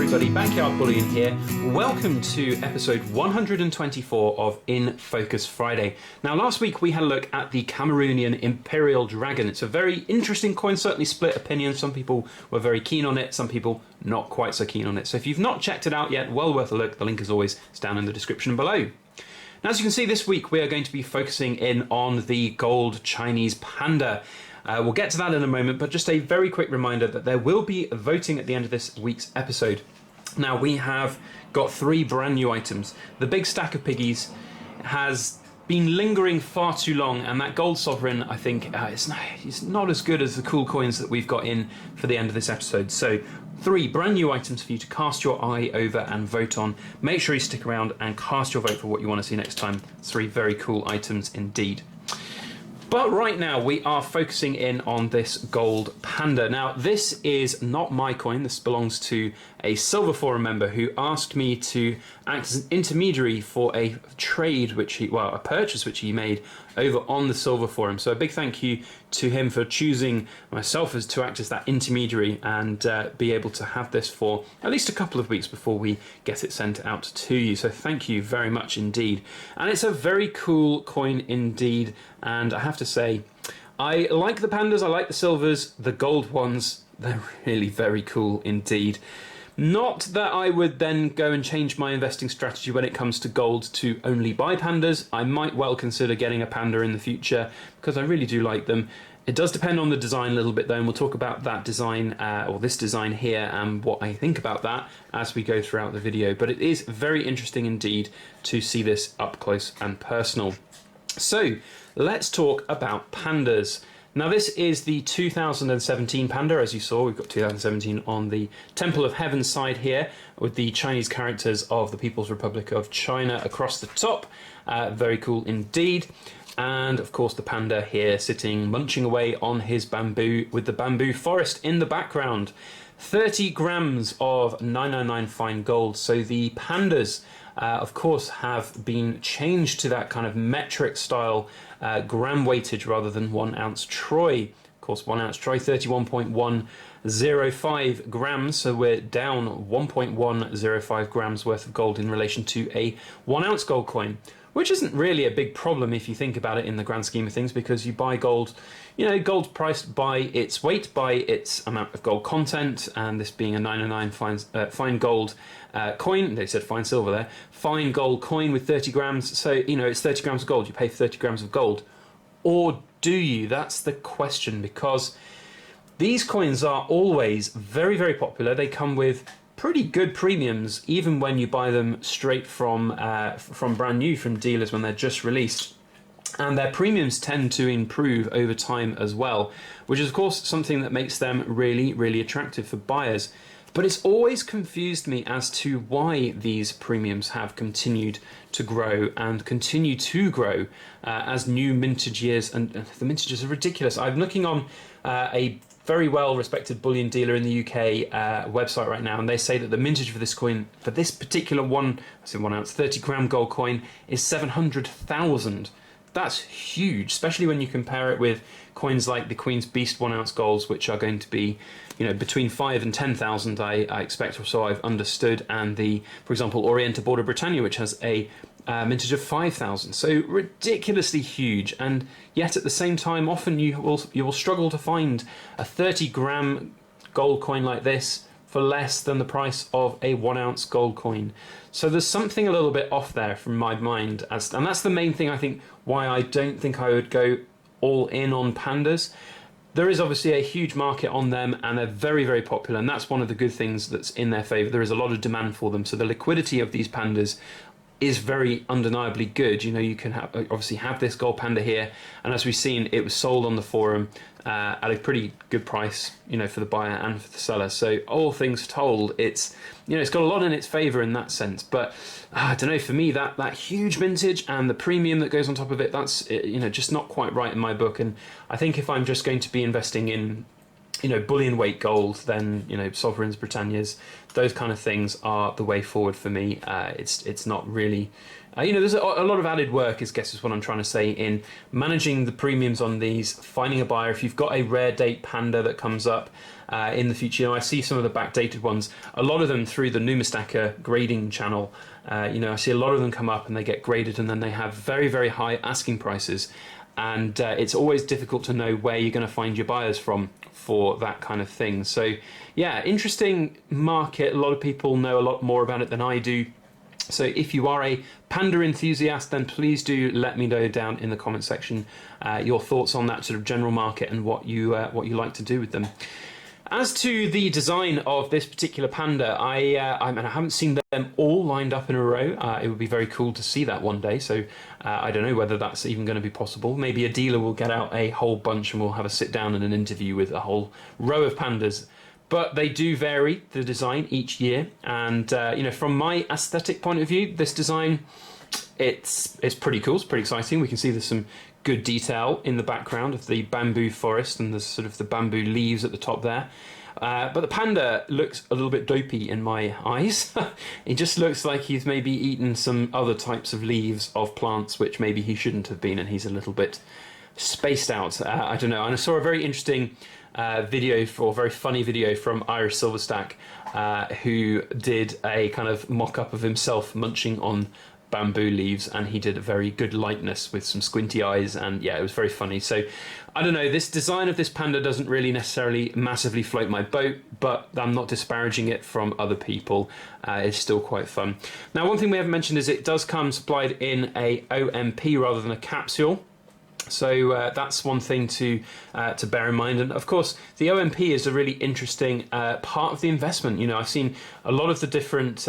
everybody, Backyard Bullion here. Welcome to episode 124 of In Focus Friday. Now last week we had a look at the Cameroonian Imperial Dragon. It's a very interesting coin, certainly split opinions. Some people were very keen on it, some people not quite so keen on it. So if you've not checked it out yet, well worth a look. The link as always is down in the description below. Now as you can see, this week we are going to be focusing in on the gold Chinese Panda. We'll get to that in a moment, but just a very quick reminder that there will be voting at the end of this week's episode. Now, we have got 3 brand new items. The big stack of piggies has been lingering far too long, and that gold sovereign, I think, it's not as good as the cool coins that we've got in for the end of this episode. So 3 brand new items for you to cast your eye over and vote on. Make sure you stick around and cast your vote for what you want to see next time. 3 very cool items indeed. But right now we are focusing in on this gold Panda. Now this is not my coin, this belongs to a Silver Forum member who asked me to act as an intermediary for a trade a purchase which he made over on the Silver Forum. So a big thank you to him for choosing myself as to act as that intermediary and be able to have this for at least a couple of weeks before we get it sent out to you. So thank you very much indeed. And it's a very cool coin indeed, and I have to say, I like the Pandas, I like the silvers, the gold ones, they're really very cool indeed. Not that I would then go and change my investing strategy when it comes to gold to only buy Pandas. I might well consider getting a Panda in the future because I really do like them. It does depend on the design a little bit though, and we'll talk about that design, or this design here, and what I think about that as we go throughout the video. But it is very interesting indeed to see this up close and personal. So let's talk about Pandas. Now this is the 2017 Panda, as you saw. We've got 2017 on the Temple of Heaven side here with the Chinese characters of the People's Republic of China across the top. Very cool indeed. And of course the Panda here sitting munching away on his bamboo with the bamboo forest in the background. 30 grams of 999 fine gold. So the Pandas of course have been changed to that kind of metric style gram weightage rather than 1 ounce troy. Of course 1 ounce troy, 31.105 grams, so we're down 1.105 grams worth of gold in relation to a 1 ounce gold coin, which isn't really a big problem if you think about it in the grand scheme of things, because you buy gold, you know, gold's priced by its weight, by its amount of gold content, and this being a 999 fine gold coin, they said fine silver there, fine gold coin with 30 grams, so, you know, it's 30 grams of gold, you pay for 30 grams of gold. Or do you? That's the question, because these coins are always very, very popular. They come with pretty good premiums, even when you buy them straight from brand new, from dealers when they're just released. And their premiums tend to improve over time as well, which is of course something that makes them really, really attractive for buyers. But it's always confused me as to why these premiums have continued to grow and continue to grow as new mintage years, and the mintages are ridiculous. I'm looking on a very well respected bullion dealer in the UK website right now, and they say that the mintage for this coin, for this particular 1 ounce 30 gram gold coin, is 700,000. That's huge, especially when you compare it with coins like the Queen's Beast 1 ounce golds, which are going to be, you know, between 5 and 10,000, I expect, or so I've understood, and the, for example, Orienta Border Britannia, which has a mintage of 5,000. So ridiculously huge, and yet at the same time, often you will struggle to find a 30 gram gold coin like this for less than the price of a 1 ounce gold coin. So there's something a little bit off there from my mind, and that's the main thing I think why I don't think I would go all in on Pandas. There is obviously a huge market on them, and they're very, very popular, and that's one of the good things that's in their favour. There is a lot of demand for them, so the liquidity of these Pandas is very undeniably good. You know, you can obviously have this gold Panda here, and as we've seen, it was sold on the forum at a pretty good price, you know, for the buyer and for the seller. So all things told, it's, you know, it's got a lot in its favour in that sense. But I don't know, for me, that huge mintage and the premium that goes on top of it, that's, you know, just not quite right in my book. And I think if I'm just going to be investing in, you know, bullion weight gold, then, you know, sovereigns, Britannias, those kind of things are the way forward for me. It's not really You know, there's a lot of added work, I guess is what I'm trying to say, in managing the premiums on these, finding a buyer. If you've got a rare date Panda that comes up in the future, you know, I see some of the backdated ones, a lot of them through the Numistaka grading channel. You know, I see a lot of them come up and they get graded and then they have very, very high asking prices. And it's always difficult to know where you're going to find your buyers from for that kind of thing. So, yeah, interesting market. A lot of people know a lot more about it than I do. So if you are a Panda enthusiast, then please do let me know down in the comment section your thoughts on that sort of general market and what you like to do with them. As to the design of this particular Panda, I haven't seen them all lined up in a row. It would be very cool to see that one day. So I don't know whether that's even going to be possible. Maybe a dealer will get out a whole bunch and we'll have a sit down and an interview with a whole row of Pandas. But they do vary, the design, each year. And, you know, from my aesthetic point of view, this design, it's pretty cool. It's pretty exciting. We can see there's some good detail in the background of the bamboo forest and the sort of the bamboo leaves at the top there. But the Panda looks a little bit dopey in my eyes. It just looks like he's maybe eaten some other types of leaves of plants, which maybe he shouldn't have been, and he's a little bit spaced out. I don't know. And I saw a very interesting very funny video from Irish Silverstack, who did a kind of mock-up of himself munching on bamboo leaves, and he did a very good likeness with some squinty eyes, and yeah, it was very funny. So I don't know, this design of this Panda doesn't really necessarily massively float my boat, but I'm not disparaging it from other people. It's still quite fun. Now, one thing we haven't mentioned is it does come supplied in a OMP rather than a capsule. So that's one thing to bear in mind. And of course, the OMP is a really interesting part of the investment. You know, I've seen a lot of the different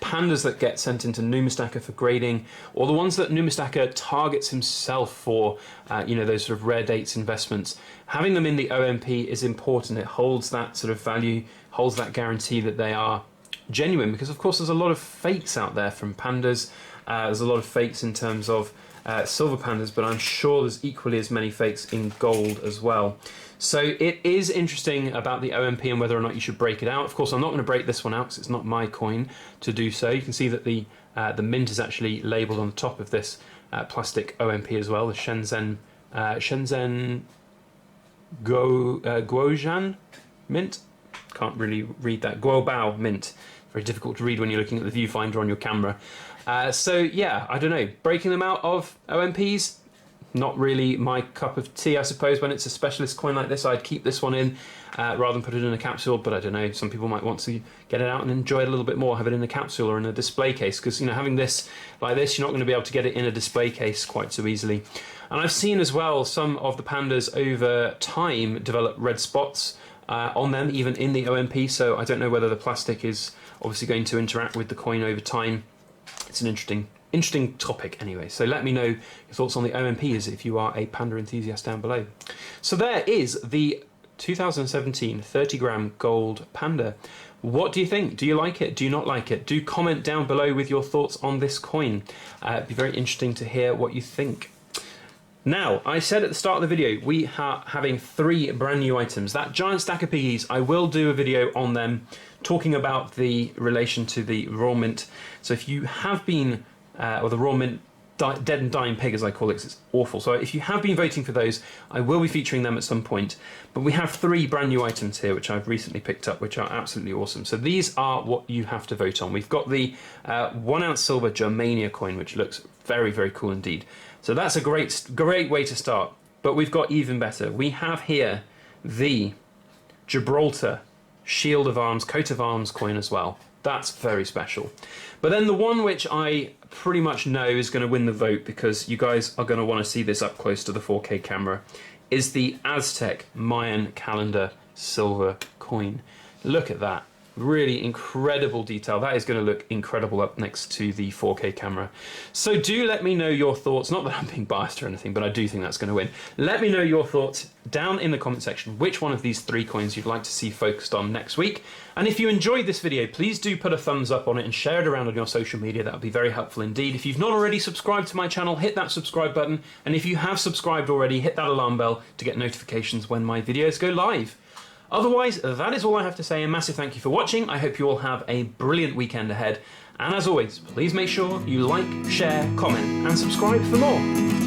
Pandas that get sent into Numistaka for grading, or the ones that Numistaka targets himself for, you know, those sort of rare dates investments. Having them in the OMP is important. It holds that sort of value, holds that guarantee that they are genuine, because of course there's a lot of fakes out there from Pandas. There's a lot of fakes in terms of silver Pandas, but I'm sure there's equally as many fakes in gold as well. So it is interesting about the OMP and whether or not you should break it out. Of course, I'm not going to break this one out because it's not my coin to do so. You can see that the mint is actually labelled on the top of this plastic OMP as well, the Shenzhen Guojian mint. Can't really read that. Guobao mint. Very difficult to read when you're looking at the viewfinder on your camera. So yeah, I don't know. Breaking them out of OMPs, not really my cup of tea, I suppose. When it's a specialist coin like this, I'd keep this one in rather than put it in a capsule. But I don't know, some people might want to get it out and enjoy it a little bit more, have it in a capsule or in a display case, because, you know, having this like this, you're not going to be able to get it in a display case quite so easily. And I've seen as well some of the Pandas over time develop red spots on them, even in the OMP. So I don't know whether the plastic is obviously going to interact with the coin over time. It's an interesting topic anyway. So let me know your thoughts on the OMPs if you are a Panda enthusiast down below. So there is the 2017 30-gram gold Panda. What do you think? Do you like it? Do you not like it? Do comment down below with your thoughts on this coin. It'd be very interesting to hear what you think. Now, I said at the start of the video, we are having 3 brand new items. That giant stack of piggies, I will do a video on them talking about the relation to the raw mint. So if you have been, or the raw mint dead and dying pig as I call it, 'cause it's awful. So if you have been voting for those, I will be featuring them at some point. But we have 3 brand new items here, which I've recently picked up, which are absolutely awesome. So these are what you have to vote on. We've got the 1 ounce silver Germania coin, which looks very, very cool indeed. So that's a great way to start. But we've got even better. We have here the Gibraltar Shield of Arms, Coat of Arms coin as well. That's very special. But then the one which I pretty much know is going to win the vote, because you guys are going to want to see this up close to the 4K camera, is the Aztec Mayan calendar silver coin. Look at that. Really incredible detail. That is going to look incredible up next to the 4K camera. So do let me know your thoughts. Not that I'm being biased or anything, but I do think that's going to win. Let me know your thoughts down in the comment section, which one of these 3 coins you'd like to see focused on next week. And if you enjoyed this video, please do put a thumbs up on it and share it around on your social media. That would be very helpful indeed. If you've not already subscribed to my channel, hit that subscribe button. And if you have subscribed already, hit that alarm bell to get notifications when my videos go live. Otherwise, that is all I have to say. A massive thank you for watching. I hope you all have a brilliant weekend ahead, And as always, please make sure you like, share, comment, and subscribe for more.